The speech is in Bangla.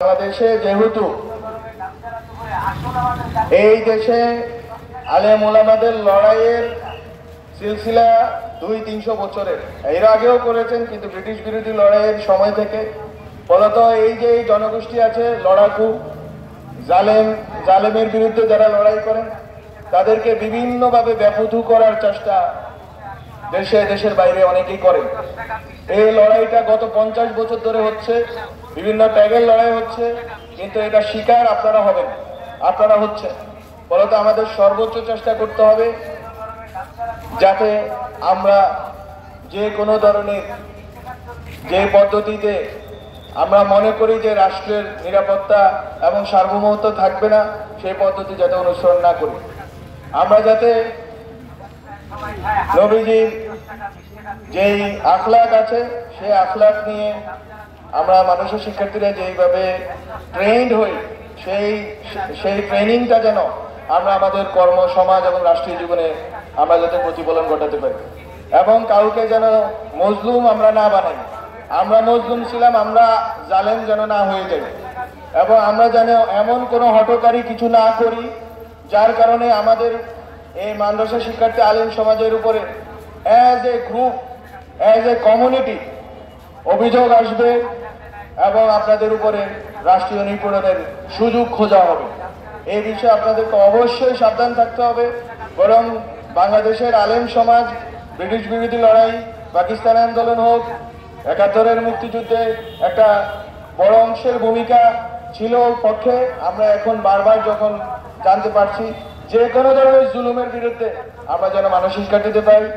বাংলাদেশে যেহেতু এই দেশে আলেম ওলামাদের লড়াইয়ের সিলসিলা 200-300 বছরের, এর আগেও করেছেন, কিন্তু ব্রিটিশ বিরোধী লড়াইয়ের সময় থেকে ফলত এই যে জনগোষ্ঠী আছে লড়াকু, জালেমের বিরুদ্ধে যারা লড়াই করেন তাদেরকে বিভিন্নভাবে ব্যাপধু করার চেষ্টা দেশের বাইরে অনেকেই করেন। এই লড়াইটা গত 50 বছর ধরে হচ্ছে, বিভিন্ন ট্যাগের লড়াই হচ্ছে, কিন্তু এটা শিকার আপনারা হবেন, আপনারা হচ্ছে। ফলত আমাদের সর্বোচ্চ চেষ্টা করতে হবে যাতে আমরা যে কোনো ধরনের যে পদ্ধতিতে আমরা মনে করি যে রাষ্ট্রের নিরাপত্তা এবং সার্বভৌমত্ব থাকবে না, সেই পদ্ধতি যাতে অনুসরণ না করি। আমরা যাতে নবীজির যেই আখলাক আছে সেই আখলাক নিয়ে আমরা মানুষের শিক্ষার্থীরা যেইভাবে ট্রেন্ড হই সেই ট্রেনিংটা যেন আমরা আমাদের কর্ম সমাজ এবং রাষ্ট্রীয় জীবনে আমরা যাতে প্রতিফলন ঘটাতে পারি, এবং কাউকে যেন মজলুম আমরা না বানাই। আমরা মজলুম ছিলাম, আমরা জালেম যেন না হয়ে যাই, এবং আমরা যেন এমন কোনো হঠকারী কিছু না করি যার কারণে আমাদের এই মাদ্রাসা শিক্ষার্থী আলেম সমাজের উপরে as a group, as a community অভিযোগ আসবে এবং আপনাদের উপরে রাষ্ট্রীয় নিপীড়নের সুযোগ খোঁজা হবে। এই বিষয়ে আপনাদেরকে অবশ্যই সাবধান থাকতে হবে। বরং বাংলাদেশের আলেম সমাজ ব্রিটিশ বিরোধী লড়াই, পাকিস্তান আন্দোলন হোক, 71-এর মুক্তিযুদ্ধে একটা বড় অংশের ভূমিকা ছিল পক্ষে। আমরা এখন বারবার যখন জানতে পারছি যে কোনো ধরনের জুলুমের বিরুদ্ধে আমরা যেন মানসিক কাটিতে পারি।